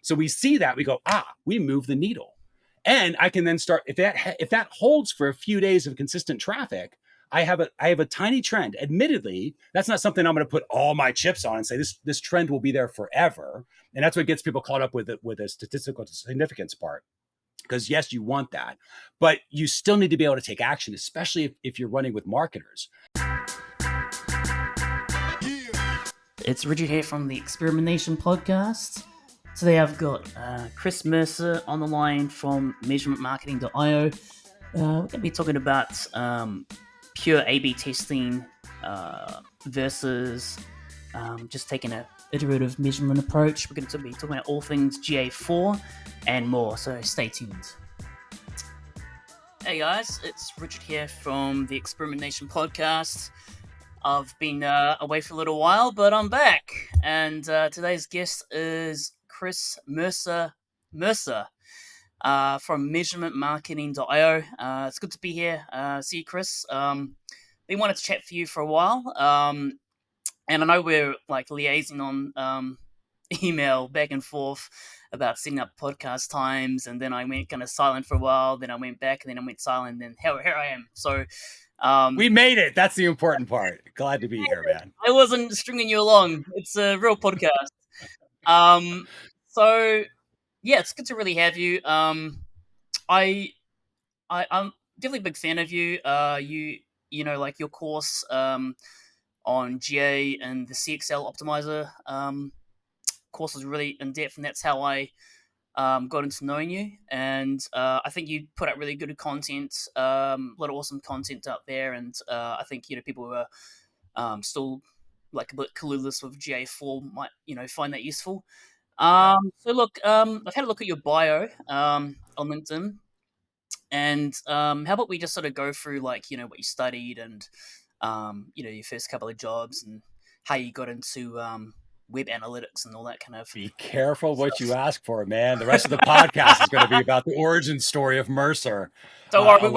So we see that, we go, we move the needle. And I can then start, if that holds for a few days of consistent traffic, I have a tiny trend. Admittedly, that's not something I'm going to put all my chips on and say this trend will be there forever. And that's what gets people caught up with it, with the statistical significance part. Because yes, you want that, but you still need to be able to take action, especially if you're running with marketers. It's Richard here from the Experimentation podcast. Today I've got Chris Mercer on the line from measurementmarketing.io. We're going to be talking about pure A/B testing versus just taking an iterative measurement approach. We're going to be talking about all things GA4 and more, so stay tuned. Hey guys, it's Richard here from the Experimentation podcast. I've been away for a little while, but I'm back, and today's guest is Chris Mercer from measurementmarketing.io. It's good to be here. See you, Chris. Been wanting to chat for you for a while, and I know we're like liaising on email back and forth about setting up podcast times, and then I went kind of silent for a while, then I went back, and then I went silent, and here I am. So we made it. That's the important part. Glad to be here, man. I wasn't stringing you along. It's a real podcast. So yeah, it's good to really have you. I'm definitely a big fan of you. You know, like your course on GA and the CXL optimizer course was really in depth, and that's how I got into knowing you. And I think you put out really good content, a lot of awesome content out there, and I think people who are still like a bit clueless with GA4 might find that useful. So look, I've had a look at your bio on LinkedIn, and how about we just sort of go through like what you studied and your first couple of jobs and how you got into web analytics and all that kind of. Be careful what you ask for, man. The rest of the podcast is going to be about the origin story of Mercer. Don't worry, we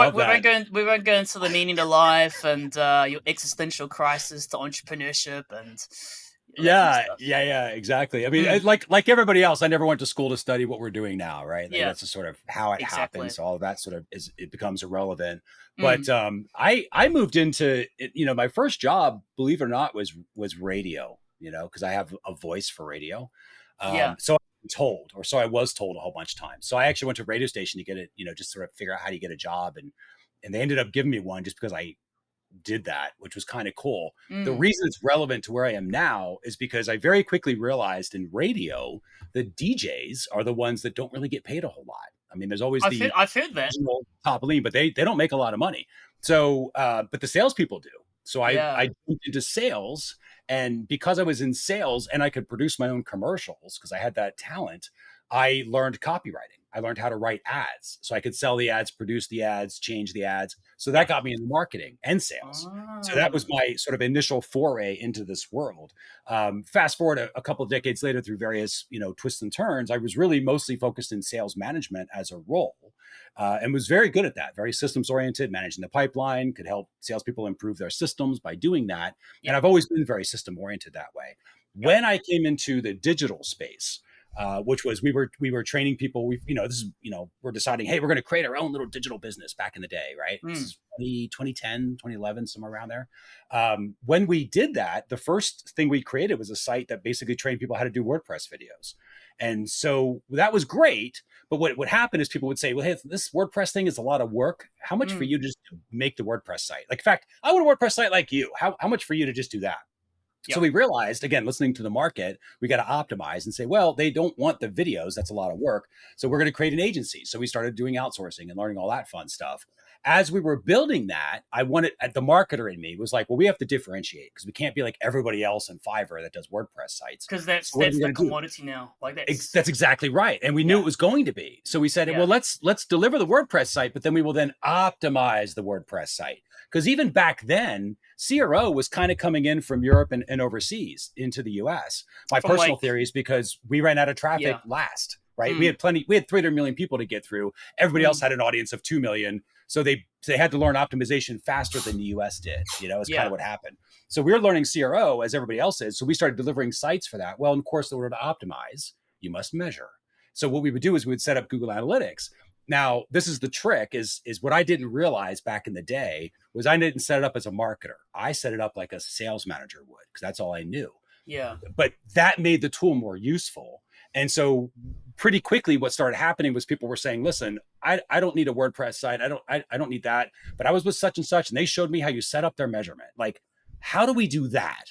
won't go into the meaning of life and your existential crisis to entrepreneurship and. Yeah, exactly. I mean, like everybody else, I never went to school to study what we're doing now, right? Like, that's just sort of how it happens. All of that sort of it becomes irrelevant. But I moved into my first job, believe it or not, was radio. Because I have a voice for radio. So I was told a whole bunch of times. So I actually went to a radio station to get it, just sort of figure out how to get a job. And they ended up giving me one just because I did that, which was kind of cool. The reason it's relevant to where I am now is because I very quickly realized in radio, the DJs are the ones that don't really get paid a whole lot. I mean, there's always I've heard that top lean, but they don't make a lot of money. So, but the salespeople do. So I jumped into sales. And because I was in sales and I could produce my own commercials because I had that talent, I learned copywriting. I learned how to write ads. So I could sell the ads, produce the ads, change the ads. So that got me into marketing and sales. So that was my sort of initial foray into this world. Fast forward a couple of decades later through various, twists and turns, I was really mostly focused in sales management as a role. And was very good at that, very systems oriented, managing the pipeline, could help salespeople improve their systems by doing that. And I've always been very system oriented that way. When I came into the digital space, which was we were training people, we're deciding, hey, we're going to create our own little digital business back in the day, right? This is 2010, 2011, somewhere around there. When we did that, the first thing we created was a site that basically trained people how to do WordPress videos. And so that was great. But what would happen is people would say, well, hey, this WordPress thing is a lot of work. How much for you to just make the WordPress site? Like, in fact, I want a WordPress site like you. How much for you to just do that? Yep. So we realized, again, listening to the market, we got to optimize and say, well, they don't want the videos. That's a lot of work. So we're going to create an agency. So we started doing outsourcing and learning all that fun stuff. As we were building that, the marketer in me was like, well, we have to differentiate because we can't be like everybody else in Fiverr that does WordPress sites. Because that's the commodity now. Like that's exactly right. And we knew it was going to be. So we said, well, let's deliver the WordPress site, but then we will then optimize the WordPress site. Because even back then, CRO was kind of coming in from Europe and overseas into the US. My personal theory is because we ran out of traffic last, right? We had 300 million people to get through. Everybody else had an audience of 2 million. So they had to learn optimization faster than the US did, is kind of what happened. So we were learning CRO as everybody else is. So we started delivering sites for that. Well, of course, in order to optimize, you must measure. So what we would do is we would set up Google Analytics. Now, this is the trick is what I didn't realize back in the day was I didn't set it up as a marketer. I set it up like a sales manager would, because that's all I knew. Yeah. But that made the tool more useful. And so pretty quickly what started happening was people were saying, listen, I don't need a WordPress site. I don't need that. But I was with such and such, and they showed me how you set up their measurement. Like, how do we do that?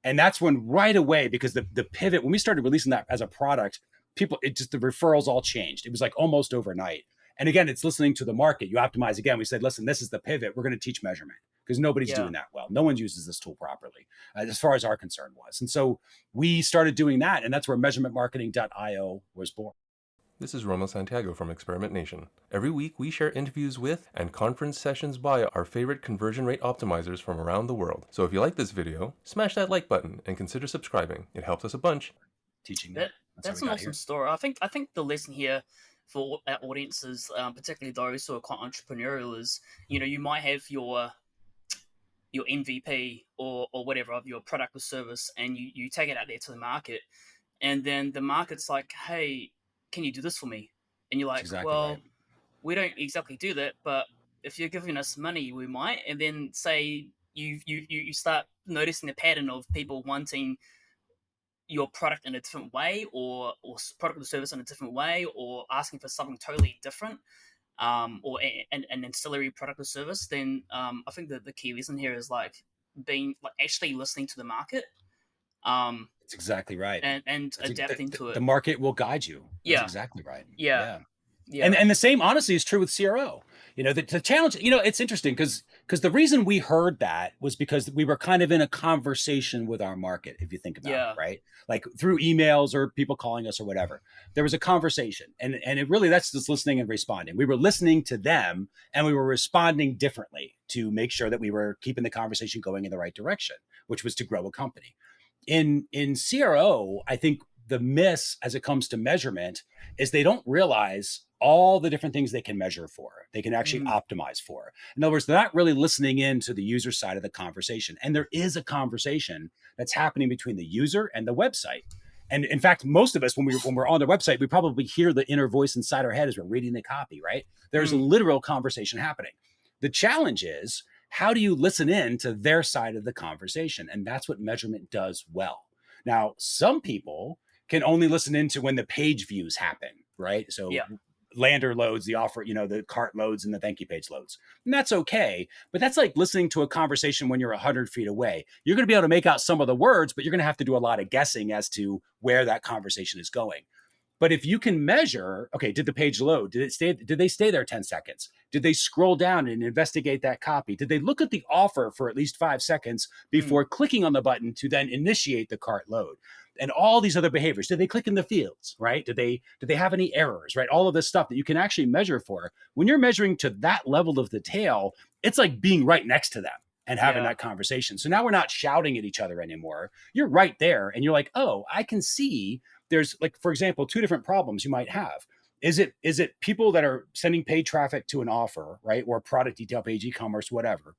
And that's when right away, because the pivot, when we started releasing that as a product, the referrals all changed. It was like almost overnight. And again, it's listening to the market. You optimize again. We said, listen, this is the pivot. We're going to teach measurement because nobody's doing that well. No one uses this tool properly, as far as our concern was. And so we started doing that. And that's where measurementmarketing.io was born. This is Romo Santiago from Experimentation. Every week we share interviews with and conference sessions by our favorite conversion rate optimizers from around the world. So if you like this video, smash that like button and consider subscribing. It helps us a bunch. Teaching that's an awesome story. I think the lesson here for our audiences, particularly those who are quite entrepreneurial, is you might have your MVP or whatever of your product or service, and you take it out there to the market, and then the market's like, hey, can you do this for me? And you're like, well, we don't exactly do that, but if you're giving us money, we might. And then say you start noticing the pattern of people wanting your product in a different way, or product or service in a different way, or asking for something totally different, or an ancillary product or service, then I think that the key lesson here is being actually listening to the market. That's exactly right. And adapting to it. The market will guide you. That's exactly right. Yeah. And the same honestly is true with CRO. The challenge, it's interesting because the reason we heard that was because we were kind of in a conversation with our market, if you think about it, right? Like through emails or people calling us or whatever. There was a conversation, and it really, that's just listening and responding. We were listening to them and we were responding differently to make sure that we were keeping the conversation going in the right direction, which was to grow a company. In CRO, I think the miss as it comes to measurement is they don't realize all the different things they can measure for, they can actually optimize for. In other words, they're not really listening in to the user side of the conversation. And there is a conversation that's happening between the user and the website. And in fact, most of us, when we're on the website, we probably hear the inner voice inside our head as we're reading the copy, right? There's a literal conversation happening. The challenge is, how do you listen in to their side of the conversation? And that's what measurement does well. Now, some people can only listen into when the page views happen, right? So lander loads, the offer, the cart loads and the thank you page loads. And that's okay. But that's like listening to a conversation when you're 100 feet away. You're going to be able to make out some of the words, but you're going to have to do a lot of guessing as to where that conversation is going. But if you can measure, okay, did the page load? Did they stay there 10 seconds? Did they scroll down and investigate that copy? Did they look at the offer for at least 5 seconds before clicking on the button to then initiate the cart load? And all these other behaviors. Did they click in the fields, right? Did they have any errors, right? All of this stuff that you can actually measure for. When you're measuring to that level of detail, it's like being right next to them and having that conversation. So now we're not shouting at each other anymore. You're right there and you're like, oh, I can see there's, like, for example, 2 different problems you might have. Is it people that are sending paid traffic to an offer, right? Or a product detail page, e-commerce, whatever.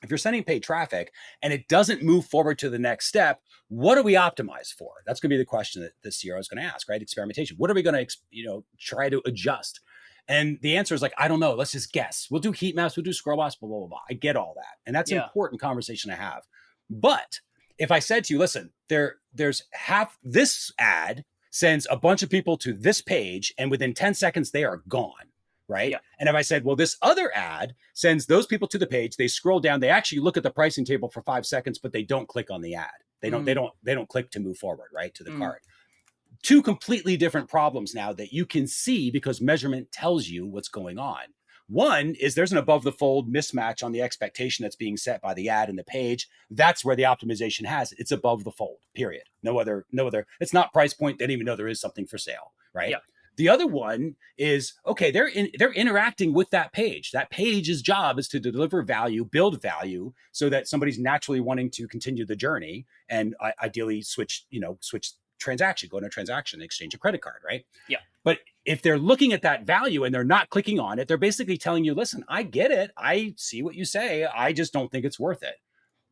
If you're sending paid traffic and it doesn't move forward to the next step, what do we optimize for? That's going to be the question that the CRO is going to ask, right? Experimentation. What are we going to, try to adjust? And the answer is like, I don't know. Let's just guess. We'll do heat maps. We'll do scroll box, blah, blah, blah. I get all that. And that's an important conversation to have. But if I said to you, listen, there's this ad sends a bunch of people to this page and within 10 seconds, they are gone. Right. Yeah. And if I said, well, this other ad sends those people to the page, they scroll down, they actually look at the pricing table for 5 seconds, but they don't click on the ad. They don't click to move forward, right, to the cart. 2 completely different problems now that you can see because measurement tells you what's going on. One is there's an above the fold mismatch on the expectation that's being set by the ad and the page. That's where the optimization has it. It's above the fold, period. No other. It's not price point. They don't even know there is something for sale, right? Yeah. The other one is, okay, they're interacting with that page. That page's job is to deliver value, build value, so that somebody's naturally wanting to continue the journey and ideally switch transaction, go to a transaction, exchange a credit card, right? Yeah. But if they're looking at that value and they're not clicking on it, they're basically telling you, listen, I get it. I see what you say. I just don't think it's worth it.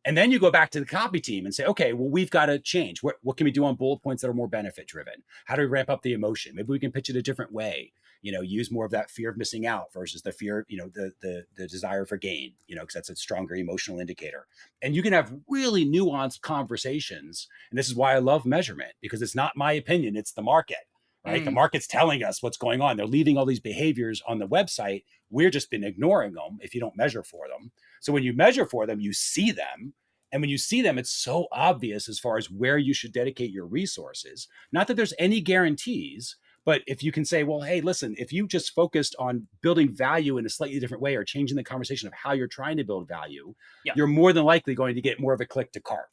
And then you go back to the copy team and say, okay, well, we've got to change. What can we do on bullet points that are more benefit driven? How do we ramp up the emotion? Maybe we can pitch it a different way. Use more of that fear of missing out versus the fear, the desire for gain, because that's a stronger emotional indicator. And you can have really nuanced conversations. And this is why I love measurement, because it's not my opinion, it's the market, right? The market's telling us what's going on. They're leaving all these behaviors on the website. We're just been ignoring them if you don't measure for them. So when you measure for them, you see them. And when you see them, it's so obvious as far as where you should dedicate your resources. Not that there's any guarantees, but if you can say, well, hey, listen, if you just focused on building value in a slightly different way or changing the conversation of how you're trying to build value, you're more than likely going to get more of a click to cart.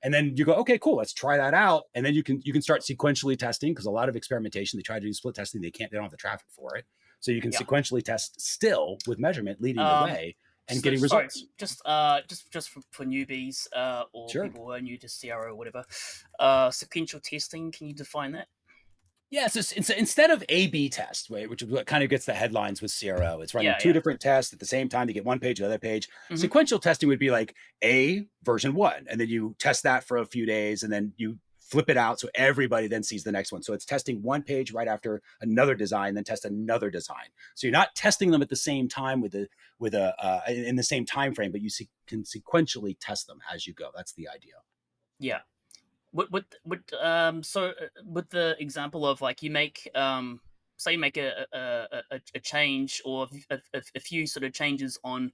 And then you go, okay, cool, let's try that out. And then you can start sequentially testing, because a lot of experimentation, they try to do split testing. They don't have the traffic for it. So you can sequentially test still with measurement leading the way and getting results. Just for newbies or people who are new to CRO or whatever, sequential testing, can you define that? Yeah, so instead of A/B test, right, which is what kind of gets the headlines with CRO, it's running two different tests at the same time. You get one page, the other page. Sequential testing would be like A version 1, and then you test that for a few days, and then you flip it out so everybody then sees the next one. So it's testing one page right after another design, then test another design. So you're not testing them at the same time in the same time frame, but you can sequentially test them as you go. That's the idea. Yeah. With the example of like you make say you make a change or a few sort of changes on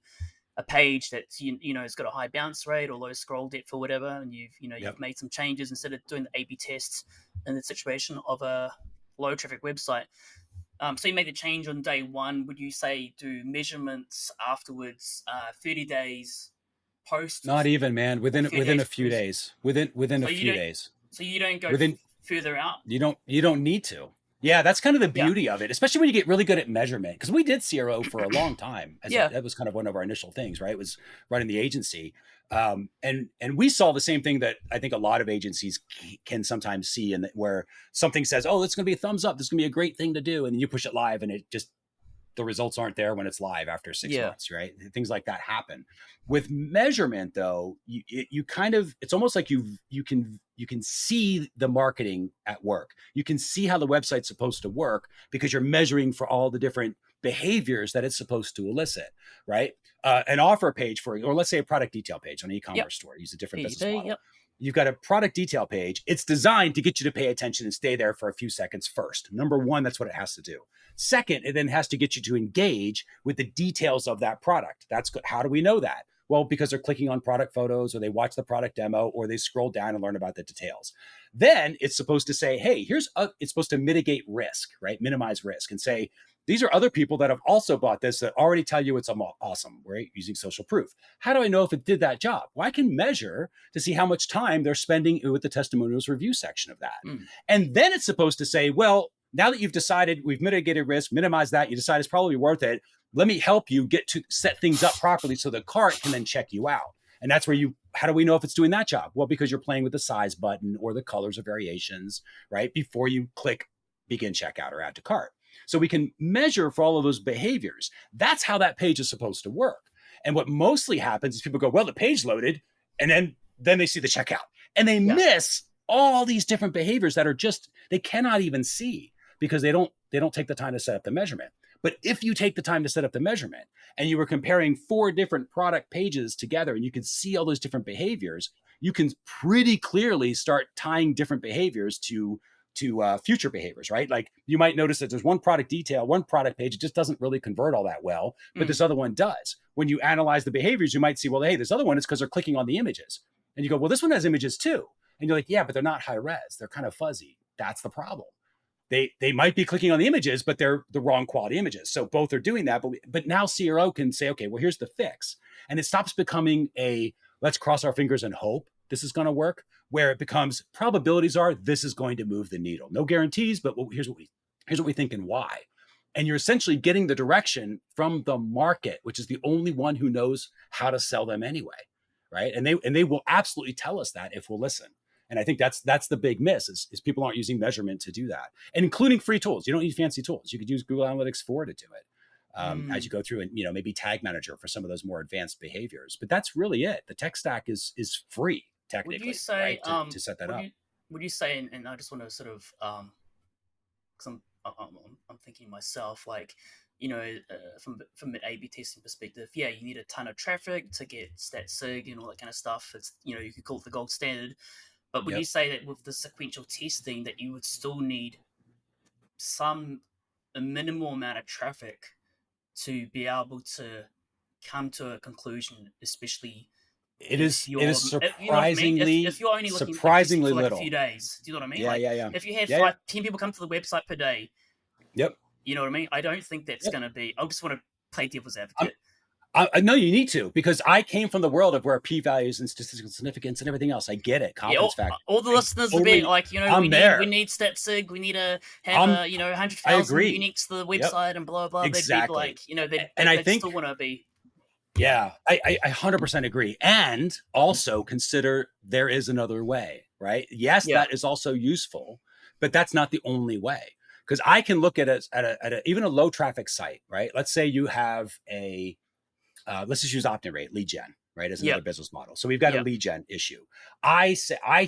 a page that's it's got a high bounce rate or low scroll depth or whatever, and you've made some changes instead of doing the A/B tests in the situation of a low traffic website. So you make the change on day 1. Would you say do measurements afterwards, 30 days? Post? Not even, man. Within a few days. Within a few days. So you don't go further out. You don't need to. Yeah, that's kind of the beauty of it, especially when you get really good at measurement. Because we did CRO for a long time. That was kind of one of our initial things, right? Was running the agency, and we saw the same thing that I think a lot of agencies can sometimes see, and where something says, "Oh, it's going to be a thumbs up. This is going to be a great thing to do," and then you push it live, and the results aren't there when it's live after 6 months, right? Things like that happen. With measurement, though, you kind of, it's almost like you can see the marketing at work. You can see how the website's supposed to work because you're measuring for all the different behaviors that it's supposed to elicit, right? An offer page or let's say a product detail page on an e-commerce store. Use a different business model. You've got a product detail page. It's designed to get you to pay attention and stay there for a few seconds first. Number 1, that's what it has to do. Second, it then has to get you to engage with the details of that product. That's good. How do we know that? Well, because they're clicking on product photos, or they watch the product demo, or they scroll down and learn about the details. Then it's supposed to say, hey, it's supposed to mitigate risk, right? Minimize risk, and say, these are other people that have also bought this that already tell you it's awesome, right? Using social proof. How do I know if it did that job? Well, I can measure to see how much time they're spending with the testimonials review section of that. And then it's supposed to say, well, now that you've decided we've mitigated risk, minimized that, you decide it's probably worth it, let me help you get to set things up properly so the cart can then check you out. And that's where how do we know if it's doing that job? Well, because you're playing with the size button or the colors or variations, right? Before you click begin checkout or add to cart. So we can measure for all of those behaviors. That's how that page is supposed to work. And what mostly happens is people go, well, the page loaded, and then they see the checkout. And they miss all these different behaviors that are they cannot even see because they don't take the time to set up the measurement. But if you take the time to set up the measurement and you were comparing 4 different product pages together and you can see all those different behaviors, you can pretty clearly start tying different behaviors to future behaviors, right? Like you might notice that there's one product detail, one product page, it just doesn't really convert all that well, but this other one does. When you analyze the behaviors, you might see, well, hey, this other one is because they're clicking on the images. And you go, well, this one has images too. And you're like, yeah, but they're not high res. They're kind of fuzzy. That's the problem. They might be clicking on the images, but they're the wrong quality images. So both are doing that. But now CRO can say, okay, well, here's the fix. And it stops becoming let's cross our fingers and hope this is going to work, where it becomes probabilities are this is going to move the needle. No guarantees, but here's what we think and why. And you're essentially getting the direction from the market, which is the only one who knows how to sell them anyway, right? And they will absolutely tell us that if we'll listen. And I think that's the big miss is people aren't using measurement to do that, and including free tools. You don't need fancy tools. You could use Google Analytics 4 to do it. as you go through, and maybe Tag Manager for some of those more advanced behaviors. But that's really it. The tech stack is free Would you technically, say, right, to set that up. Would you say, and I just want to sort of, because I'm thinking myself, like, from an A/B testing perspective, yeah, you need a ton of traffic to get stat sig and all that kind of stuff. It's, you could call it the gold standard. But would you say that with the sequential testing that you would still need a minimal amount of traffic to be able to come to a conclusion, especially It if is you know what I mean? If you're only looking at testing for like little. a few days, do you know what I mean? Yeah. If you have 10 people come to the website per day, yep, you know what I mean? I don't think that's going to be. I just want to play devil's advocate. I know you need to, because I came from the world of where p-values and statistical significance and everything else. I get it. Confidence factor. All the listeners will be like, we need stat sig. We need to have 100,000 uniques to the website and blah blah. Exactly. They'd be like, I think still want to be. Yeah, I 100% agree. And also consider there is another way, right? Yes, that is also useful, but that's not the only way. Because I can look at even a low traffic site, right? Let's say you have let's just use opt-in rate, lead gen, right, as another business model. So we've got a lead gen issue. I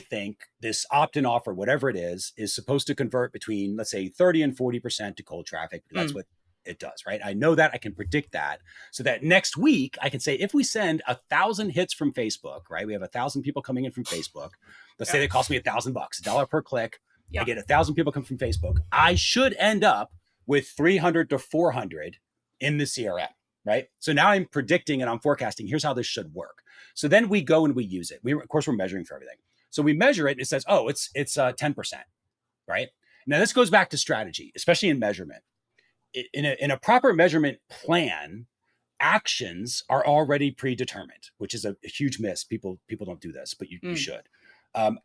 think this opt-in offer, whatever it is supposed to convert between, let's say, 30 and 40% to cold traffic. That's what it does, right? I know that. I can predict that, so that next week I can say, if we send 1,000 hits from Facebook, right? We have 1,000 people coming in from Facebook. Let's say they cost me $1,000, $1 per click. I get 1,000 people come from Facebook. I should end up with 300 to 400 in the CRM, right? So now I'm predicting and I'm forecasting, here's how this should work. So then we go and we use it. Of course, we're measuring for everything. So we measure it and it says, oh, it's 10%, right? Now this goes back to strategy, especially in measurement. In a proper measurement plan, actions are already predetermined, which is a huge miss. People don't do this, but you should.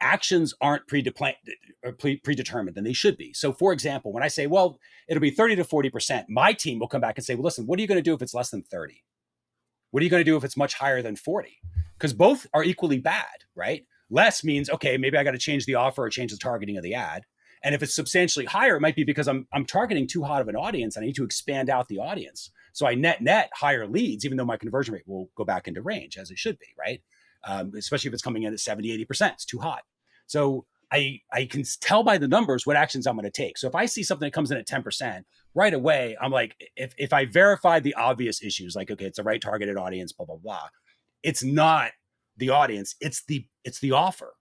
Actions aren't predetermined, and they should be. So for example, when I say, well, it'll be 30 to 40%, my team will come back and say, well, listen, what are you going to do if it's less than 30? What are you going to do if it's much higher than 40? Because both are equally bad, right? Less means, okay, maybe I got to change the offer or change the targeting of the ad. And if it's substantially higher, it might be because I'm targeting too hot of an audience and I need to expand out the audience. So I net higher leads, even though my conversion rate will go back into range, as it should be, right? Especially if it's coming in at 70, 80%, it's too hot. So I can tell by the numbers what actions I'm going to take. So if I see something that comes in at 10%, right away, I'm like, if I verify the obvious issues, like, okay, it's the right targeted audience, blah, blah, blah. It's not the audience, it's the offer,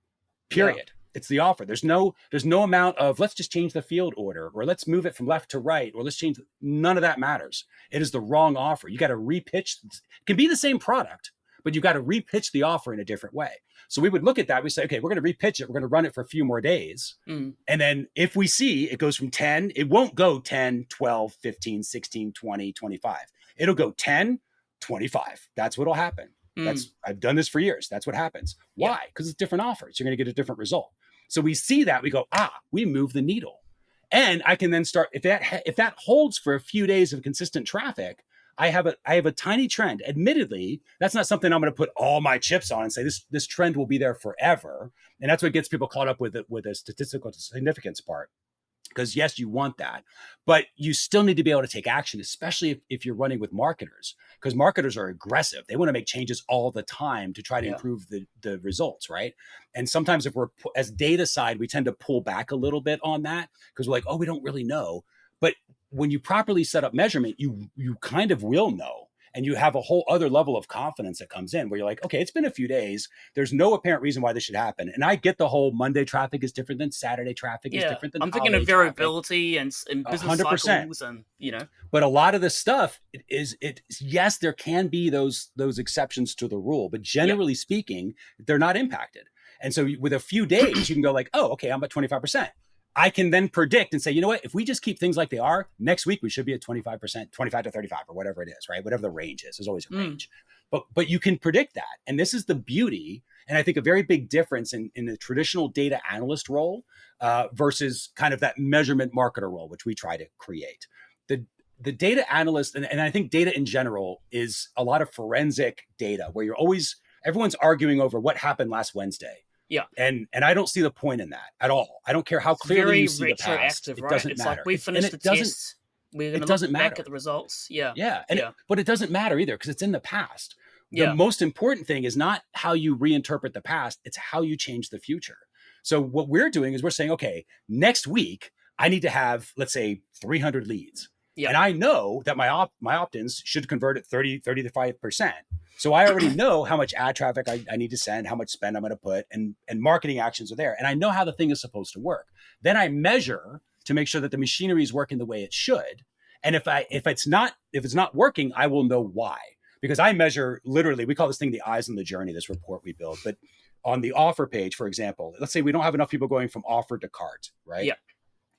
period. Yeah. It's the offer. There's no amount of, let's just change the field order, or let's move it from left to right, or let's change. None of that matters. It is the wrong offer. You got to repitch. It can be the same product, but you got to repitch the offer in a different way. So we would look at that. We say, okay, we're going to repitch it. We're going to run it for a few more days. And then if we see it goes from 10, it won't go 10, 12, 15, 16, 20, 25. It'll go 10, 25. That's what'll happen. I've done this for years. That's what happens. Why? Because it's different offers. You're going to get a different result. So we see that, we go, we move the needle. And I can then start, if that holds for a few days of consistent traffic, I have a tiny trend. Admittedly, that's not something I'm going to put all my chips on and say this trend will be there forever. And that's what gets people caught up with the statistical significance part. Because yes, you want that, but you still need to be able to take action, especially if you're running with marketers, because marketers are aggressive. They want to make changes all the time to try to improve the results, right? And sometimes if we're, as data side, we tend to pull back a little bit on that because we're like, oh, we don't really know. But when you properly set up measurement, you kind of will know. And you have a whole other level of confidence that comes in where you're like, okay, it's been a few days. There's no apparent reason why this should happen. And I get the whole Monday traffic is different than Saturday traffic is different than I'm thinking of variability and business 100%. Cycles and, But a lot of the stuff yes, there can be those exceptions to the rule, but generally speaking, they're not impacted. And so with a few days, you can go like, oh, okay, I'm at 25%. I can then predict and say, you know what, if we just keep things like they are, next week we should be at 25%, 25 to 35 or whatever it is, right? Whatever the range is, there's always a range. But you can predict that. And this is the beauty. And I think a very big difference in the traditional data analyst role versus kind of that measurement marketer role, which we try to create. The data analyst, and I think data in general is a lot of forensic data where everyone's arguing over what happened last Wednesday. Yeah. And I don't see the point in that at all. I don't care how clearly you see the past. It doesn't matter. Like we finished the test. we're going It to look doesn't back matter. at the results. Yeah. Yeah. Yeah. But it doesn't matter either because it's in the past. The Yeah. most important thing is not how you reinterpret the past, it's how you change the future. So what we're doing is we're saying, okay, next week, I need to have, let's say, 300 leads. Yeah. And I know that my opt-ins should convert at 35%. So I already know how much ad traffic I need to send, how much spend I'm going to put, and marketing actions are there. And I know how the thing is supposed to work. Then I measure to make sure that the machinery is working the way it should. And if it's not working, I will know why. Because I measure literally, we call this thing the eyes on the journey, this report we build. But on the offer page, for example, let's say we don't have enough people going from offer to cart, right? Yeah.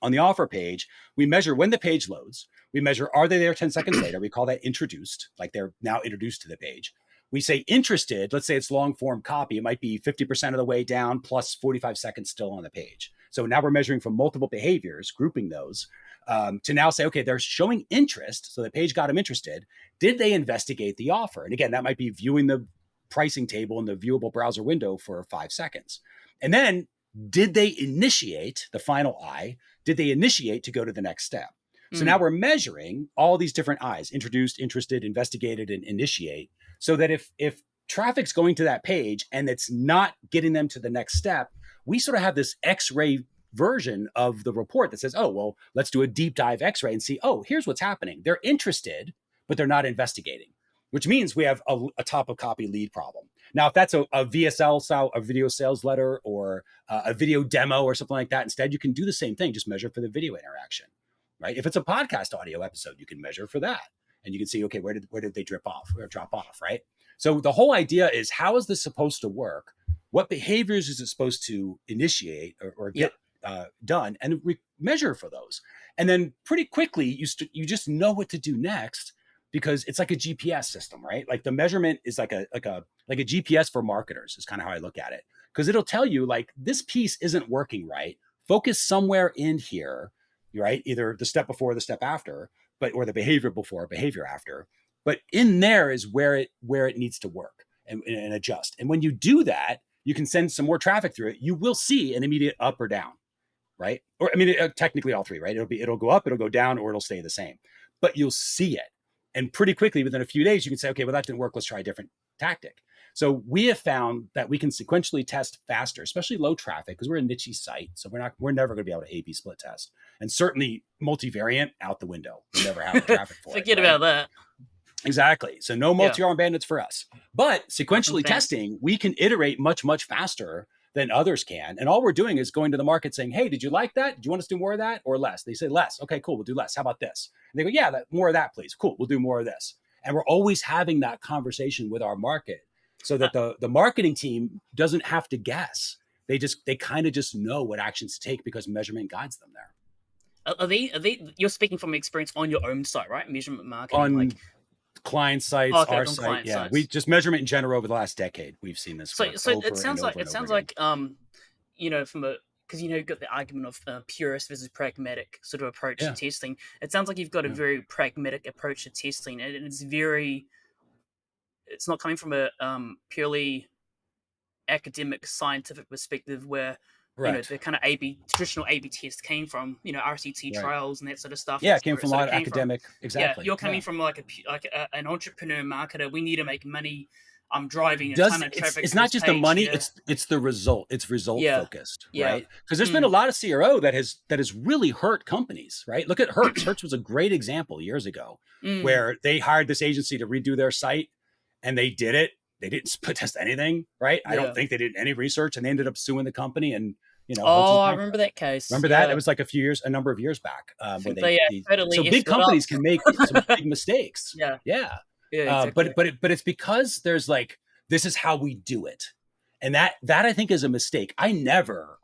On the offer page, we measure when the page loads. We measure, are they there 10 seconds later? We call that introduced, like they're now introduced to the page. We say interested, let's say it's long form copy. It might be 50% of the way down plus 45 seconds still on the page. So now we're measuring from multiple behaviors, grouping those to now say, okay, they're showing interest. So the page got them interested. Did they investigate the offer? And again, that might be viewing the pricing table in the viewable browser window for 5 seconds. And then did they initiate the final I? Did they initiate to go to the next step? So now we're measuring all these different I's, introduced, interested, investigated, and initiate, so that if traffic's going to that page and it's not getting them to the next step, we sort of have this X-ray version of the report that says, oh, well, let's do a deep dive X-ray and see, oh, here's what's happening. They're interested, but they're not investigating, which means we have a top of copy lead problem. Now, if that's a VSL style, a video sales letter, or a video demo or something like that, instead, you can do the same thing, just measure for the video interaction, right? If it's a podcast audio episode, you can measure for that. And you can see, okay, where did they drop off, right? So the whole idea is, how is this supposed to work? What behaviors is it supposed to initiate or get done? And measure for those. And then pretty quickly, you just know what to do next, because it's like a GPS system, right? Like the measurement is like a GPS for marketers is kind of how I look at it. Because it'll tell you, like, this piece isn't working right. Focus somewhere in here, right? Either the step before or the step after, or the behavior before, behavior after. But in there is where it needs to work and adjust. And when you do that, you can send some more traffic through it. You will see an immediate up or down, right? Or I mean, technically all three, right? It'll go up, it'll go down, or it'll stay the same. But you'll see it. And pretty quickly, within a few days, you can say, okay, well, that didn't work. Let's try a different tactic. So we have found that we can sequentially test faster, especially low traffic, because we're a niche site. So we're never going to be able to A/B split test. And certainly multivariant out the window. We never have the traffic for Forget it. Right? about that. Exactly. So no multi-arm bandits for us. But sequentially testing, we can iterate much, much faster than others can. And all we're doing is going to the market saying, hey, did you like that? Do you want us to do more of that or less? They say less. Okay, cool. We'll do less. How about this? And they go, yeah, more of that, please. Cool. We'll do more of this. And we're always having that conversation with our market so that the marketing team doesn't have to guess. They kind of just know what actions to take because measurement guides them there. Are they, you're speaking from experience on your own site, right? Measurement marketing. On client sites, our site. Yeah. We just measurement in general over the last decade. We've seen this. So it sounds like, you know, from a, because, you know, you've got the argument of purist versus pragmatic sort of approach to testing. It sounds like you've got a very pragmatic approach to testing, and it's not coming from a purely academic scientific perspective where, you know, the kind of traditional A/B test came from, you know, RCT trials and that sort of stuff. Yeah, it came from a lot of academic. Exactly. Yeah, you're coming from like an entrepreneur marketer. We need to make money. I'm driving a ton of traffic. It's not just the money; it's the result. It's result focused, right? Because there's been a lot of CRO that has really hurt companies, right? Look at Hertz. Hertz was a great example years ago, where they hired this agency to redo their site, and they did it. They didn't split test anything, right? I don't think they did any research, and they ended up suing the company. And you know, I remember that case. Remember that? It was like a number of years back. So big companies can make some big mistakes. Yeah, exactly. But it's because there's like, this is how we do it, and that I think is a mistake. I never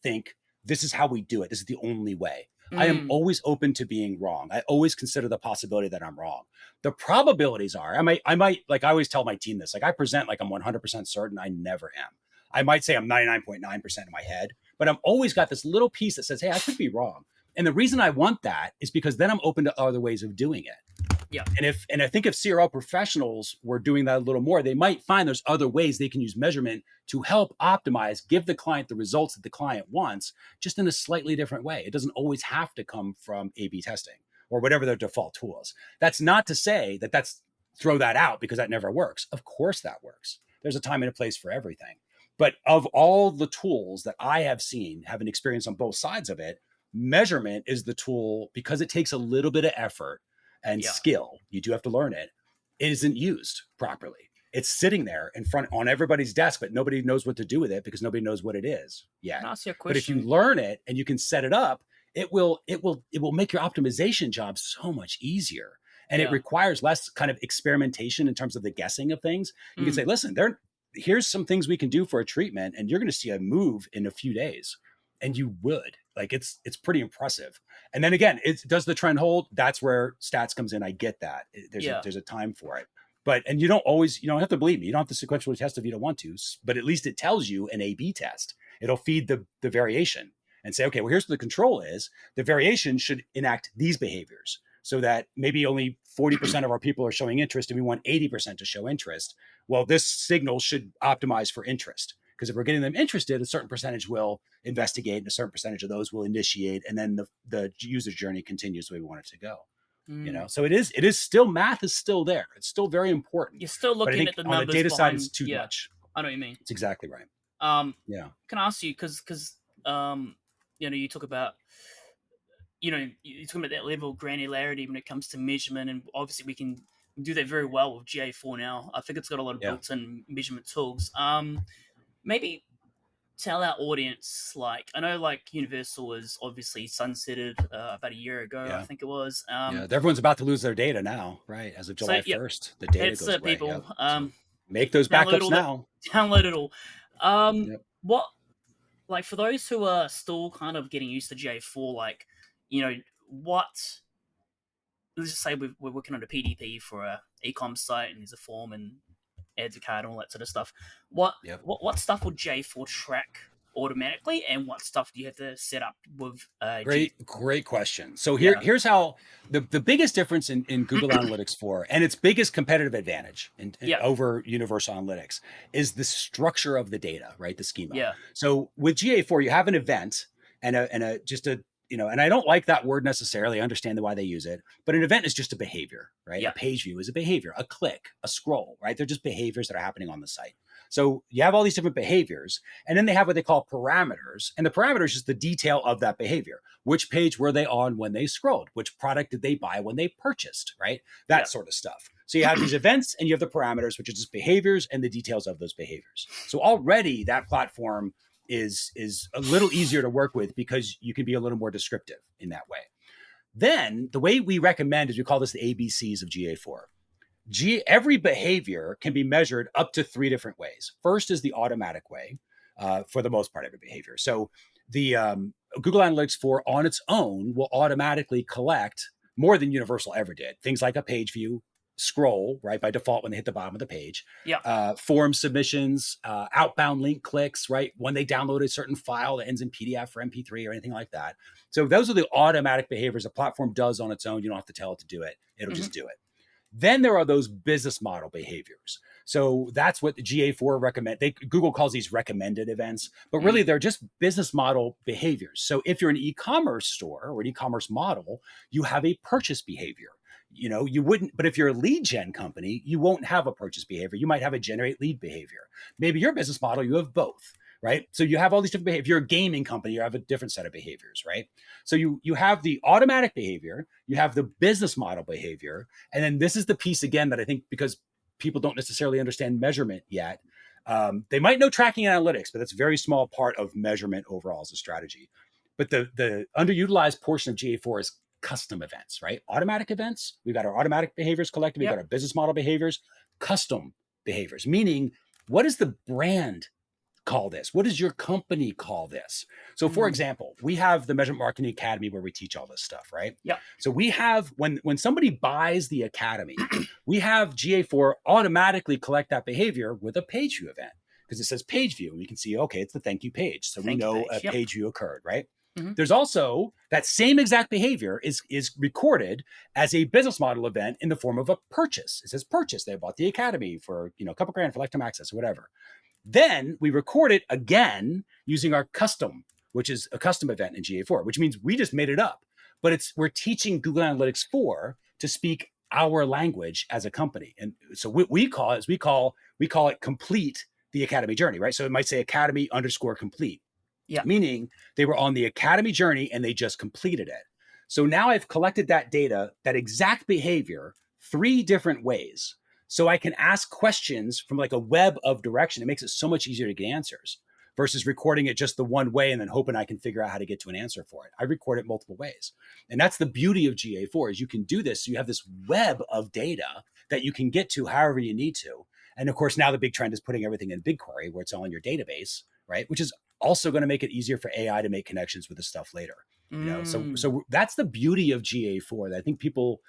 think this is how we do it. This is the only way. I am always open to being wrong. I always consider the possibility that I'm wrong. The probabilities are, I might, like I always tell my team this, like I present like I'm 100% certain. I never am. I might say I'm 99.9% in my head, but I'm always got this little piece that says, hey, I could be wrong. And the reason I want that is because then I'm open to other ways of doing it. Yeah. And I think if CRO professionals were doing that a little more, they might find there's other ways they can use measurement to help optimize, give the client the results that the client wants, just in a slightly different way. It doesn't always have to come from A/B testing. or whatever their default tool is. That's not to say that that's throw that out because that never works. Of course that works. There's a time and a place for everything. But of all the tools that I have seen, having experience on both sides of it, measurement is the tool because it takes a little bit of effort and skill. You do have to learn it. It isn't used properly. It's sitting there in front on everybody's desk, but nobody knows what to do with it because nobody knows what it is yet. Can I ask you a But if you question? learn it and you can set it up, it will make your optimization job so much easier. And it Yeah. requires less kind of experimentation in terms of the guessing of things. You can say, listen, here's some things we can do for a treatment, and you're going to see a move in a few days. And you would. Like it's pretty impressive. And then again, does the trend hold? That's where stats comes in. I get that. There's a time for it. But and you don't have to believe me. You don't have to sequentially test if you don't want to, but at least it tells you an A/B test. It'll feed the variation and say, okay, well, here's what the control is. The variation should enact these behaviors so that maybe only 40% of our people are showing interest and we want 80% to show interest. Well, this signal should optimize for interest. Because if we're getting them interested, a certain percentage will investigate and a certain percentage of those will initiate. And then the user journey continues the way we want it to go. So it is still, math is still there. It's still very important. You're still looking at the numbers on the data behind, side, it's too much. I know what you mean. It's exactly right. Can I ask you, because you talk about, you're talking about that level of granularity when it comes to measurement, and obviously we can do that very well with GA4 now. I think it's got a lot of built-in measurement tools. Maybe tell our audience, like, I know like Universal was obviously sunsetted about a year ago, I think it was. Everyone's about to lose their data now, right? As of July 1st, the data goes away. People, so make those backups now. Download it all. What, like, for those who are still kind of getting used to GA4, like, what, let's just say we're working on a PDP for a e-com site and there's a form and adds a card and all that sort of stuff. What stuff will J4 track automatically, and what stuff do you have to set up with? Great question. So here's how the biggest difference in Google Analytics 4 and its biggest competitive advantage over Universal Analytics is the structure of the data, right? The schema. Yeah. So with GA4, you have an event and and I don't like that word necessarily. I understand why they use it, but an event is just a behavior, right? A page view is a behavior, a click, a scroll, right? They're just behaviors that are happening on the site. So you have all these different behaviors, and then they have what they call parameters. And the parameters is just the detail of that behavior. Which page were they on when they scrolled? Which product did they buy when they purchased, right? That sort of stuff. So you have these events and you have the parameters, which are just behaviors and the details of those behaviors. So already that platform is a little easier to work with because you can be a little more descriptive in that way. Then the way we recommend is we call this the ABCs of GA4. Every behavior can be measured up to 3 different ways. First is the automatic way, for the most part, every behavior. So the Google Analytics 4 on its own will automatically collect more than Universal ever did. Things like a page view, scroll, right, by default when they hit the bottom of the page, form submissions, outbound link clicks, right, when they download a certain file that ends in PDF or MP3 or anything like that. So those are the automatic behaviors a platform does on its own. You don't have to tell it to do it. It'll just do it. Then there are those business model behaviors. So that's what the GA4 recommend. Google calls these recommended events, but really they're just business model behaviors. So if you're an e-commerce store or an e-commerce model, you have a purchase behavior. You wouldn't, but if you're a lead gen company, you won't have a purchase behavior. You might have a generate lead behavior. Maybe your business model, you have both, right? So you have all these different behaviors. If you're a gaming company, you have a different set of behaviors, right? So you have the automatic behavior, you have the business model behavior. And then this is the piece again that I think, because people don't necessarily understand measurement yet, they might know tracking and analytics, but that's a very small part of measurement overall as a strategy. But the underutilized portion of GA4 is custom events, right? Automatic events, we've got our automatic behaviors collected, we've got our business model behaviors, custom behaviors, meaning what does the brand call this? What does your company call this? So for example, we have the Measurement Marketing Academy where we teach all this stuff, right? Yeah. So we have, when somebody buys the academy, we have GA4 automatically collect that behavior with a page view event because it says page view. And we can see, okay, it's the thank you page. So we know a page view occurred, right? There's also that same exact behavior is recorded as a business model event in the form of a purchase. It says purchase. They bought the academy for a couple grand for lifetime access or whatever. Then we record it again using our custom, which is a custom event in GA4, which means we just made it up. but we're teaching Google Analytics 4 to speak our language as a company. And so what we call it is we call it complete the Academy journey, right? So it might say Academy _ complete, meaning they were on the Academy journey and they just completed it. So now I've collected that data, that exact behavior, 3 different ways. So I can ask questions from like a web of direction. It makes it so much easier to get answers versus recording it just the one way and then hoping I can figure out how to get to an answer for it. I record it multiple ways. And that's the beauty of GA4 is you can do this. So you have this web of data that you can get to however you need to. And of course, now the big trend is putting everything in BigQuery where it's all in your database, right? Which is also going to make it easier for AI to make connections with the stuff later. You know, so that's the beauty of GA4 that I think people,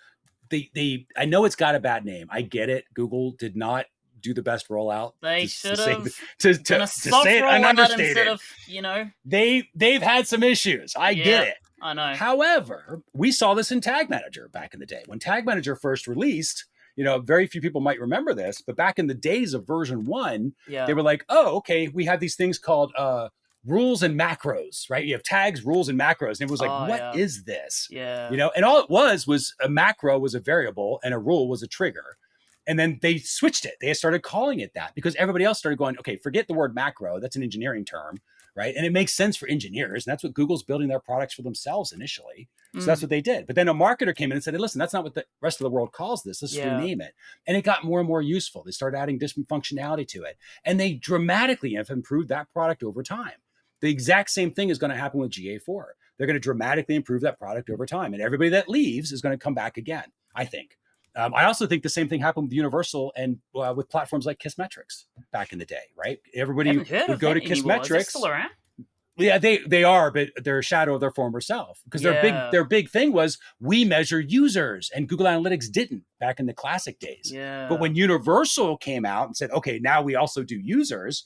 I know it's got a bad name. I get it. Google did not do the best rollout. They should have to say it and understate it. You know, they've had some issues. I get it. I know. However, we saw this in Tag Manager back in the day when Tag Manager first released. You know, very few people might remember this, but back in the days of version 1, they were like, oh, okay, we have these things called rules and macros, right? You have tags, rules, and macros. And it was like, what is this? Yeah. You know, and all it was a macro was a variable and a rule was a trigger. And then they switched it. They started calling it that because everybody else started going, okay, forget the word macro. That's an engineering term, right? And it makes sense for engineers. And that's what Google's building their products for themselves initially. So that's what they did. But then a marketer came in and said, hey, listen, that's not what the rest of the world calls this. Let's rename it. And it got more and more useful. They started adding different functionality to it. And they dramatically have improved that product over time. The exact same thing is going to happen with GA4. They're going to dramatically improve that product over time. And everybody that leaves is going to come back again, I think. I also think the same thing happened with Universal and with platforms like Kissmetrics back in the day, right? Everybody would go to Kissmetrics. Still around? Yeah, they are, but they're a shadow of their former self because their big thing was we measure users and Google Analytics didn't back in the classic days. Yeah. But when Universal came out and said, okay, now we also do users,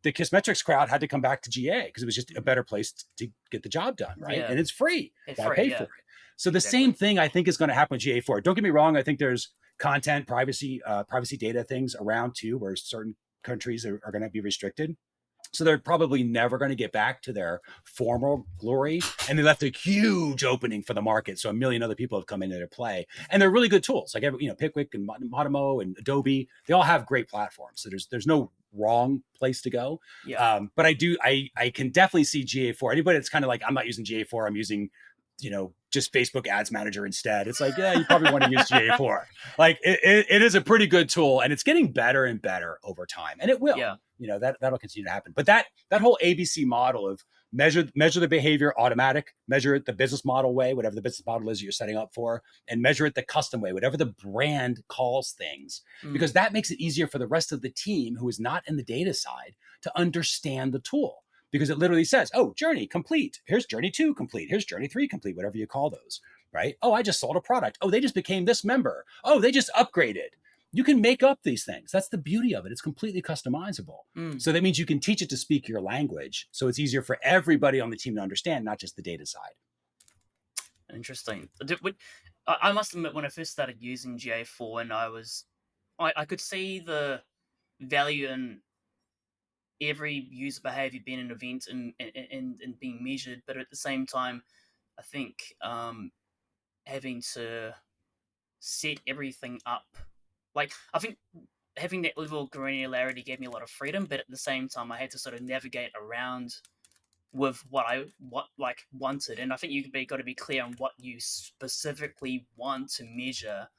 the Kissmetrics crowd had to come back to GA because it was just a better place to get the job done, right? And it's free. Why pay for it? So the same thing I think is going to happen with GA4. Don't get me wrong. I think there's content privacy data things around too, where certain countries are going to be restricted. So they're probably never going to get back to their former glory. And they left a huge opening for the market. So a million other people have come into their play. And they're really good tools. Like, Pickwick and Motomo and Adobe, they all have great platforms. So there's no wrong place to go. But I can definitely see GA4. Anybody that's kind of like, I'm not using GA4, I'm using, just Facebook Ads Manager instead. It's like, yeah, you probably want to use GA4. Like it is a pretty good tool and it's getting better and better over time. And it will. That'll continue to happen. But that whole ABC model of measure the behavior automatic, measure it the business model way, whatever the business model is you're setting up for, and measure it the custom way, whatever the brand calls things, because that makes it easier for the rest of the team who is not in the data side to understand the tool. Because it literally says, oh, journey complete. Here's journey 2 complete. Here's journey 3 complete, whatever you call those, right? Oh, I just sold a product. Oh, they just became this member. Oh, they just upgraded. You can make up these things. That's the beauty of it. It's completely customizable. So that means you can teach it to speak your language. So it's easier for everybody on the team to understand, not just the data side. Interesting. I must admit, when I first started using GA4, and I could see the value in every user behavior being an event and being measured, but at the same time, I think having to set everything up, like I think having that level of granularity gave me a lot of freedom, but at the same time, I had to sort of navigate around with what I wanted, and I think got to be clear on what you specifically want to measure.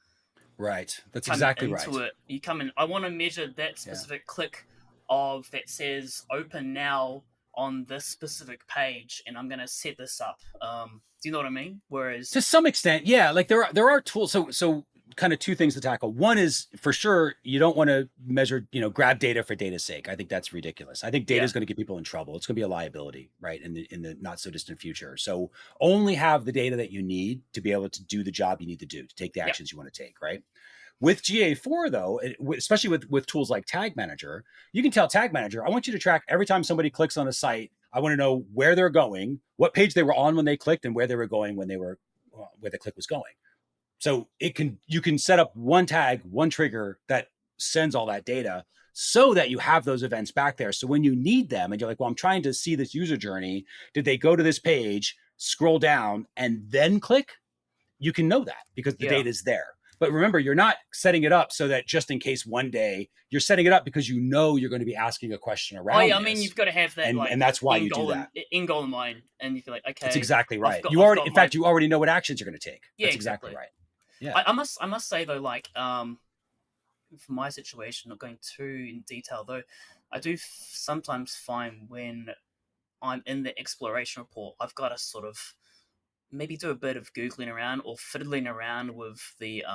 Right, that's exactly right. You come in. I want to measure that specific click of that says open now on this specific page, and I'm going to set this up. Do you know what I mean? Whereas to some extent, yeah, like there are tools. So kind of 2 things to tackle. One is for sure, you don't want to measure, grab data for data's sake. I think that's ridiculous. I think data is going to get people in trouble. It's going to be a liability, right? In the not so distant future. So only have the data that you need to be able to do the job you need to do, to take the actions you want to take, right? With GA4, though, especially with tools like Tag Manager, you can tell Tag Manager, I want you to track every time somebody clicks on a site. I want to know where they're going, what page they were on when they clicked, and where they were going when where the click was going. So you can set up one tag, one trigger that sends all that data so that you have those events back there. So when you need them and you're like, well, I'm trying to see this user journey. Did they go to this page? scroll down, and then click, you can know that because the data is there. But remember, you're not setting it up so that just in case one day, you're setting it up because you know you're going to be asking a question around. Oh yeah, I mean, you've got to have that, and that's why you do that. In goal in mind, and you feel like, okay, that's exactly right. You already know what actions you're going to take. Yeah, that's exactly right. Yeah, I must say though, like, for my situation, not going too in detail though, I do sometimes find when I'm in the exploration report, I've got to sort of maybe do a bit of Googling around or fiddling around with the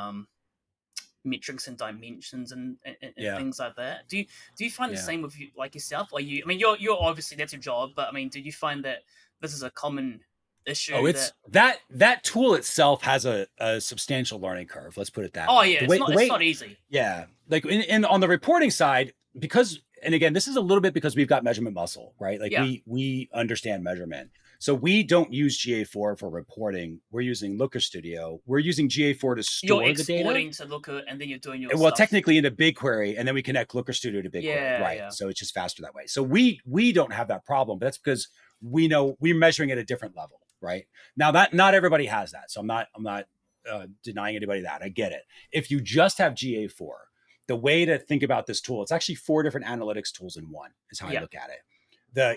metrics and dimensions and things like that. Do you find the same with you, like yourself? Or you? I mean, you're obviously, that's your job, but I mean, did you find that this is a common issue? Oh, it's that tool itself has a substantial learning curve. Let's put it that way. Oh yeah, it's not easy. Yeah, like in on the reporting side, because, and again, this is a little bit because we've got measurement muscle, right? Like we understand measurement. So we don't use GA4 for reporting. We're using Looker Studio. We're using GA4 to store the data. You're exporting to Looker, and then you're doing your stuff. Technically into BigQuery, and then we connect Looker Studio to BigQuery, right? Yeah. So it's just faster that way. So we don't have that problem, but that's because we know we're measuring at a different level, right? Now that not everybody has that, so I'm not denying anybody that. I get it. If you just have GA4, the way to think about this tool, it's actually 4 different analytics tools in one, is how I look at it.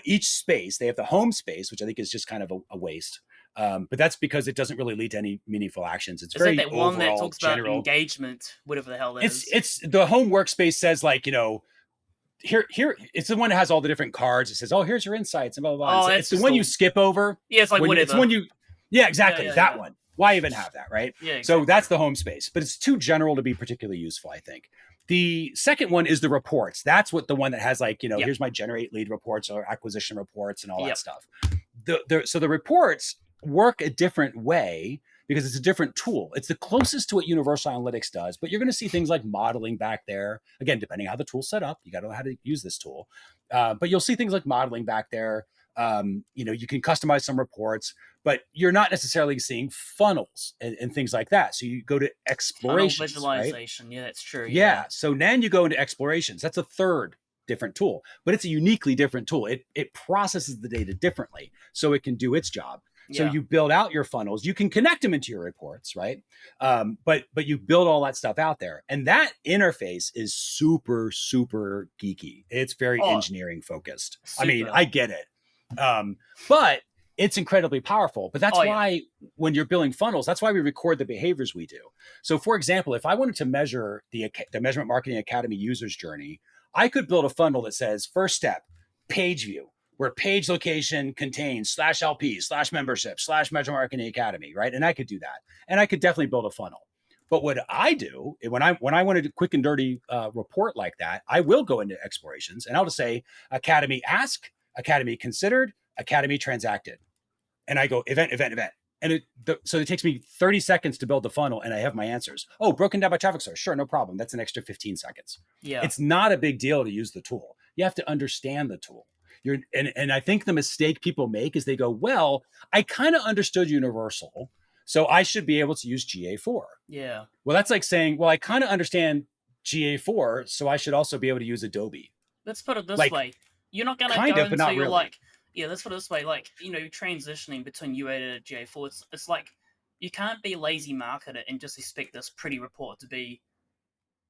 Each space, they have the home space, which I think is just kind of a waste. But that's because it doesn't really lead to any meaningful actions. It's very that one that talks general. About engagement, whatever the hell that is. It's the home workspace says, like, here it's the one that has all the different cards. It says, oh, here's your insights and blah, blah, blah. It's the one you skip over. Yeah, it's like whatever. It's when you, exactly. That one. Why even have that, right? Yeah, exactly. So that's the home space, but it's too general to be particularly useful, I think. The second one is the reports. That's what the one that has, like, here's my generate lead reports or acquisition reports and all that stuff. So the reports work a different way because it's a different tool. It's the closest to what Universal Analytics does, but you're going to see things like modeling back there. Again, depending on how the tool's set up, you got to know how to use this tool. But you'll see things like modeling back there. You can customize some reports, but you're not necessarily seeing funnels and things like that. So you go to explorations, visualization. Right? Yeah, that's true. Yeah. So then you go into explorations. That's a third different tool, but it's a uniquely different tool. It processes the data differently, so it can do its job. So you build out your funnels. You can connect them into your reports, right? But you build all that stuff out there, and that interface is super, super geeky. It's very engineering focused. Super. I mean, I get it. But it's incredibly powerful. But that's why when you're building funnels, that's why we record the behaviors we do. So for example, if I wanted to measure the Measurement Marketing Academy user's journey, I could build a funnel that says, first step, page view, where page location contains /LP, /membership, /Measurement Marketing Academy, right? And I could do that. And I could definitely build a funnel. But what I do when I want a quick and dirty report like that, I will go into explorations and I'll just say Academy ask, Academy considered, Academy transacted. And I go event. And so it takes me 30 seconds to build the funnel and I have my answers. Oh, broken down by traffic source. Sure, no problem. That's an extra 15 seconds. Yeah. It's not a big deal to use the tool. You have to understand the tool. And I think the mistake people make is they go, well, I kind of understood Universal, so I should be able to use GA4. Yeah. Well, that's like saying, well, I kind of understand GA4, so I should also be able to use Adobe. Let's put it this way. You're not going to go into your, like, let's put it this way, like, transitioning between UA to GA4, it's like, you can't be a lazy marketer and just expect this pretty report to be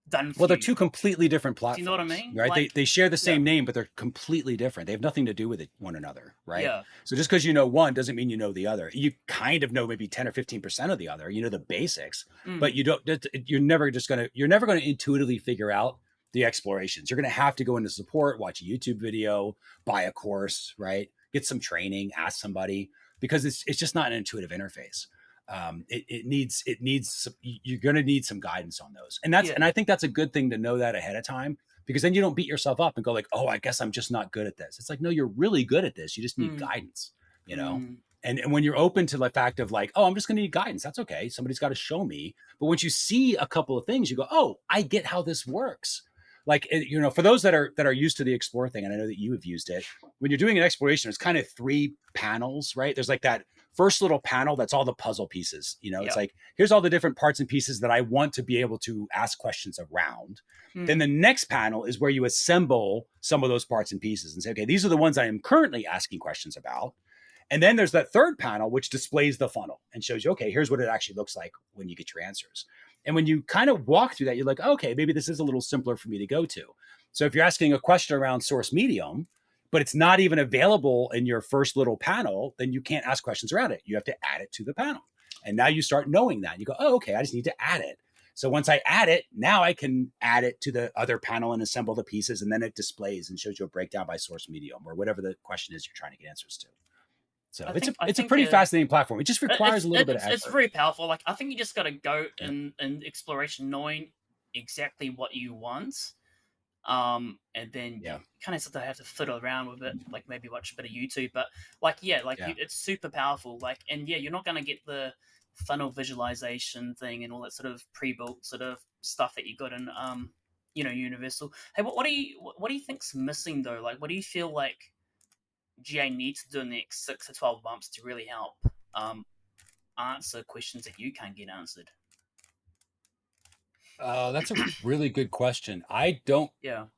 done for Well, they're two completely different platforms. Do you know what I mean? Right? Like, they share the same name, but they're completely different. They have nothing to do with one another, right? Yeah. So just because you know one doesn't mean you know the other. You kind of know maybe 10 or 15% of the other. You know the basics, but you're never going to intuitively figure out the explorations. You're going to have to go into support, watch a YouTube video, buy a course, right? Get some training, ask somebody, because it's just not an intuitive interface. It needs you're going to need some guidance on those. And and I think that's a good thing to know that ahead of time, because then you don't beat yourself up and go like, oh, I guess I'm just not good at this. It's like, no, you're really good at this. You just need guidance, And when you're open to the fact of like, oh, I'm just going to need guidance, that's okay. Somebody's got to show me. But once you see a couple of things, you go, oh, I get how this works. Like, for those that are used to the Explore thing, and I know that you have used it, when you're doing an exploration, it's kind of 3 panels, right? There's like that first little panel that's all the puzzle pieces. It's like, here's all the different parts and pieces that I want to be able to ask questions around. Then the next panel is where you assemble some of those parts and pieces and say, okay, these are the ones I am currently asking questions about. And then there's that third panel, which displays the funnel and shows you, okay, here's what it actually looks like when you get your answers. And when you kind of walk through that, you're like, okay, maybe this is a little simpler for me to go to. So if you're asking a question around source medium, but it's not even available in your first little panel, then you can't ask questions around it. You have to add it to the panel. And now you start knowing that. You go, oh, okay, I just need to add it. So once I add it, now I can add it to the other panel and assemble the pieces, and then it displays and shows you a breakdown by source medium or whatever the question is you're trying to get answers to. So it's a pretty fascinating platform. It just requires a little bit of effort. It's very powerful. Like, I think you just got to go in exploration, knowing exactly what you want, and then you kind of have to fiddle around with it. Like, maybe watch a bit of YouTube, but it's super powerful. Like, and you're not going to get the funnel visualization thing and all that sort of pre-built sort of stuff that you got in Universal. Hey, what do you think's missing though? Like, what do you feel like GA needs to do in the next 6 to 12 months to really help answer questions that you can't get answered? That's a really good question. I don't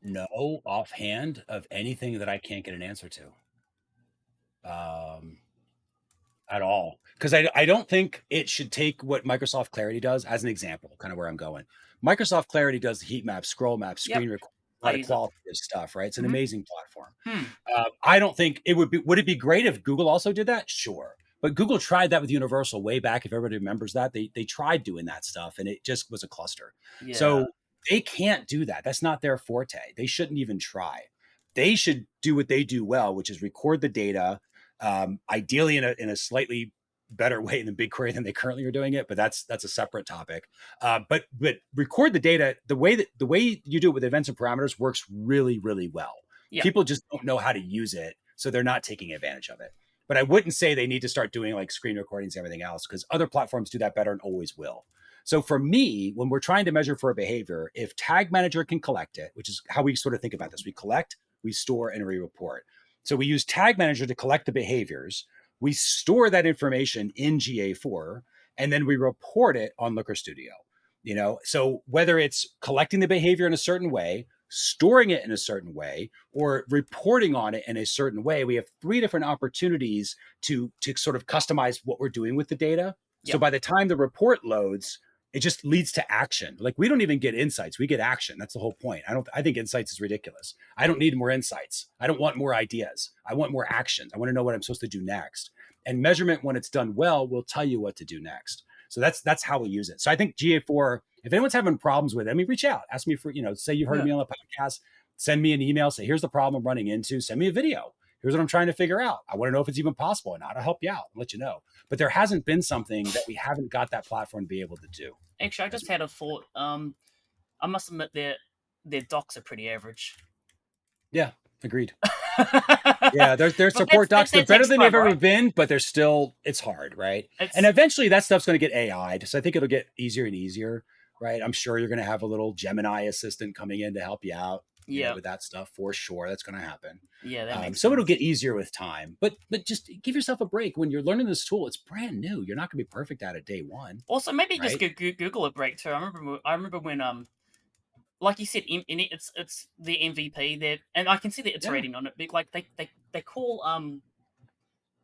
know offhand of anything that I can't get an answer to. At all. Because I don't think it should take what Microsoft Clarity does as an example, kind of where I'm going. Microsoft Clarity does the heat map, scroll map, screen record, a lot of qualitative stuff, right? It's an amazing platform. I don't think it would it be great if Google also did that? Sure. But Google tried that with Universal way back. If everybody remembers that, they tried doing that stuff and it just was a cluster. Yeah. So they can't do that. That's not their forte. They shouldn't even try. They should do what they do well, which is record the data, ideally in a slightly better way than BigQuery than they currently are doing it, but that's a separate topic. But record the data the way you do it with events and parameters works really, really well. Yeah. People just don't know how to use it, so they're not taking advantage of it. But I wouldn't say they need to start doing like screen recordings and everything else, because other platforms do that better and always will. So for me, when we're trying to measure for a behavior, if Tag Manager can collect it, which is how we sort of think about this, we collect, we store, and we report. So we use Tag Manager to collect the behaviors. We store that information in GA4, and then we report it on Looker Studio. So whether it's collecting the behavior in a certain way, storing it in a certain way, or reporting on it in a certain way, we have 3 different opportunities to sort of customize what we're doing with the data. Yep. So by the time the report loads, it just leads to action. Like, we don't even get insights. We get action. That's the whole point. I think insights is ridiculous. I don't need more insights. I don't want more ideas. I want more actions. I want to know what I'm supposed to do next. And measurement, when it's done well, will tell you what to do next. So that's how we use it. So I think GA4, if anyone's having problems with it, reach out. Ask me for, say you heard me on the podcast, send me an email, say, here's the problem I'm running into. Send me a video. Here's what I'm trying to figure out. I want to know if it's even possible or not. I'll help you out and let you know. But there hasn't been something that we haven't got that platform to be able to do. Actually, I just had a thought. I must admit their docs are pretty average. Yeah, agreed. Yeah, their support docs, they're better than they've ever been, but they're still, it's hard, right? And eventually that stuff's going to get AI'd. So I think it'll get easier and easier, right? I'm sure you're going to have a little Gemini assistant coming in to help you out. With that stuff, for sure. That's going to happen. Yeah, that makes so sense. It'll get easier with time, but just give yourself a break. When you're learning this tool, it's brand new. You're not going to be perfect at it day one. Also, maybe just Google a break too. I remember when like you said, it's the MVP there, and I can see the iterating on it. But like they call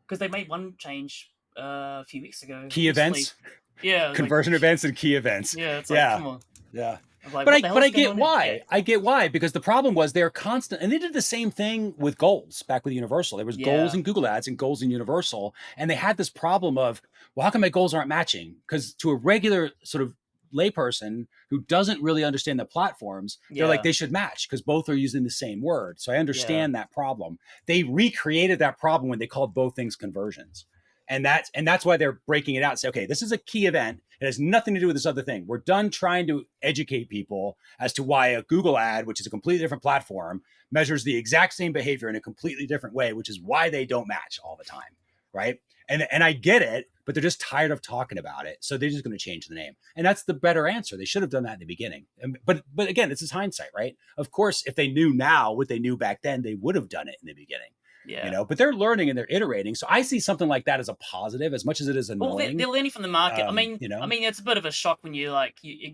because they made one change a few weeks ago. Key events, conversion events and key events. Yeah, it's like, come on. Yeah. But I get why. I get why, because the problem was they're constant, and they did the same thing with goals back with Universal. There was goals in Google Ads and goals in Universal, and they had this problem of, well, how come my goals aren't matching? Because to a regular sort of layperson who doesn't really understand the platforms, they're like, they should match because both are using the same word. So I understand that problem. They recreated that problem when they called both things conversions. And that's why they're breaking it out and say, okay, this is a key event. It has nothing to do with this other thing. We're done trying to educate people as to why a Google ad, which is a completely different platform, measures the exact same behavior in a completely different way, which is why they don't match all the time, right? And I get it, but they're just tired of talking about it. So they're just going to change the name. And that's the better answer. They should have done that in the beginning. But again, this is hindsight, right? Of course, if they knew now what they knew back then, they would have done it in the beginning. Yeah. But they're learning and they're iterating. So I see something like that as a positive, as much as it is annoying. Well, they're learning from the market. I mean, it's a bit of a shock when you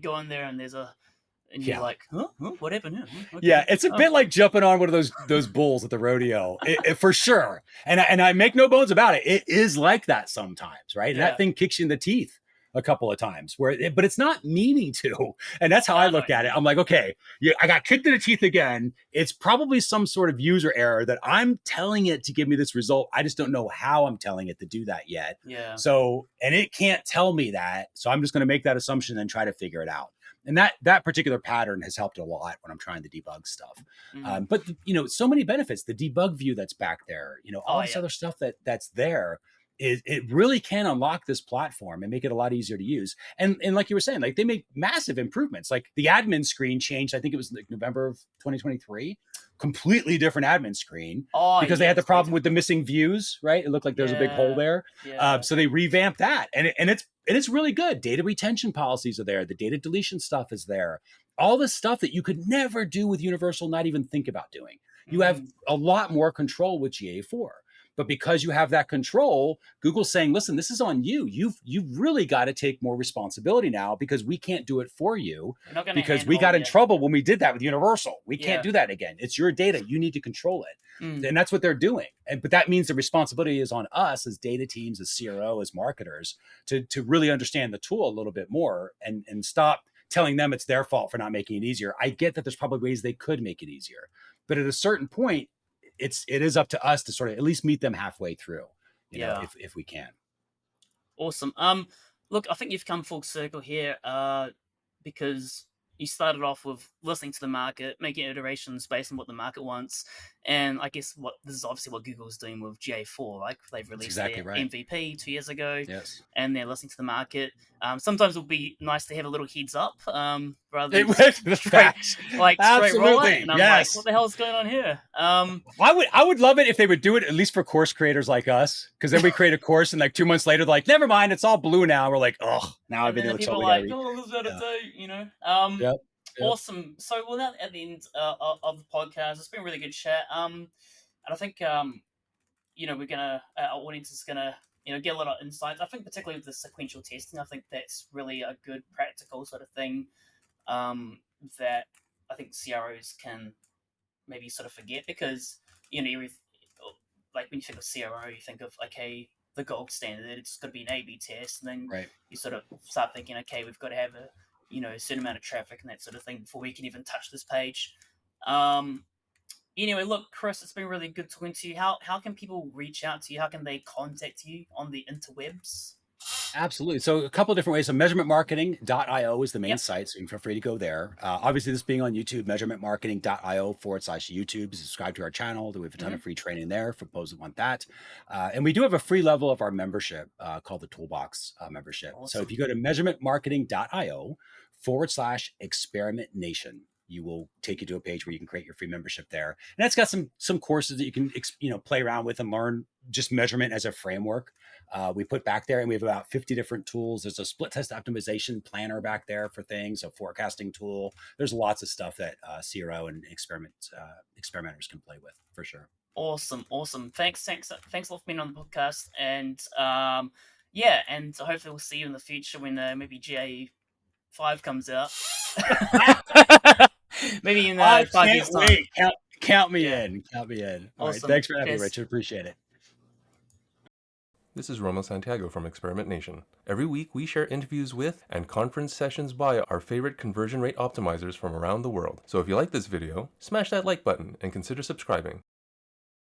go in there and there's a and you're like, huh? What happened here? Okay. Yeah, it's a bit like jumping on one of those bulls at the rodeo, for sure. And I make no bones about it. It is like that sometimes, right? And that thing kicks you in the teeth a couple of times, but it's not meaning to. And that's how I look at it. I'm like, okay, I got kicked in the teeth again. It's probably some sort of user error that I'm telling it to give me this result. I just don't know how I'm telling it to do that yet. Yeah. So, and it can't tell me that. So I'm just going to make that assumption and try to figure it out. And that particular pattern has helped a lot when I'm trying to debug stuff. But so many benefits. The debug view that's back there, all this other stuff that's there, it really can unlock this platform and make it a lot easier to use. And like you were saying, like they make massive improvements. Like the admin screen changed. I think it was like November of 2023. Completely different admin screen because they had the problem with the missing views, right? It looked like there's a big hole there. So they revamped that, and it's really good. Data retention policies are there. The data deletion stuff is there. All the stuff that you could never do with Universal, not even think about doing. You have a lot more control with GA4. But because you have that control, Google's saying, listen, this is on you. You've really got to take more responsibility now because we can't do it for you because we got in trouble when we did that with Universal. We can't do that again. It's your data. You need to control it. And that's what they're doing. But that means the responsibility is on us as data teams, as CRO, as marketers to really understand the tool a little bit more and stop telling them it's their fault for not making it easier. I get that there's probably ways they could make it easier. But at a certain point, it is up to us to sort of at least meet them halfway through, if we can. Awesome. Look, I think you've come full circle here, because you started off with listening to the market, making iterations based on what the market wants, and I guess this is obviously what Google's doing with GA4. Like they've released their MVP 2 years ago, and they're listening to the market. Sometimes it'll be nice to have a little heads up, rather than straight roll it. And I'm like, what the hell's going on here? I would love it if they would do it at least for course creators like us, because then we create a course and like 2 months later, they're like, never mind, it's all blue now. We're like, oh, now everything looks people like, oh, this is out of date, Awesome. So we're now at the end of the podcast. It's been a really good chat. And I think we're gonna our audience is gonna get a lot of insights. I think particularly with the sequential testing, I think that's really a good practical sort of thing that I think CROs can maybe sort of forget, because like when you think of CRO, you think of the gold standard. It's got to be an A/B test, and then you sort of start thinking, okay, we've got to have a certain amount of traffic and that sort of thing before we can even touch this page. Anyway, look, Chris, it's been really good talking to you. How can people reach out to you? How can they contact you on the interwebs? Absolutely. So a couple of different ways. So measurementmarketing.io is the main site. So you can feel free to go there. Obviously, this being on YouTube, measurementmarketing.io/YouTube. Subscribe to our channel. We have a ton of free training there for those that want that. And we do have a free level of our membership called the Toolbox membership. Awesome. So if you go to measurementmarketing.io/experimentation, you will take you to a page where you can create your free membership there. And that's got some courses that you can play around with and learn just measurement as a framework. We put back there, and we have about 50 different tools. There's a split test optimization planner back there for things, a forecasting tool. There's lots of stuff that CRO and experimenters can play with for sure. Awesome. Thanks a lot for being on the podcast. And and hopefully we'll see you in the future when maybe GA5 comes out. Maybe in 5 years' time. Count me in. All awesome. Right, thanks for having me, Richard. Appreciate it. This is Romo Santiago from Experimentation. Every week we share interviews with and conference sessions by our favorite conversion rate optimizers from around the world. So if you like this video, smash that like button and consider subscribing.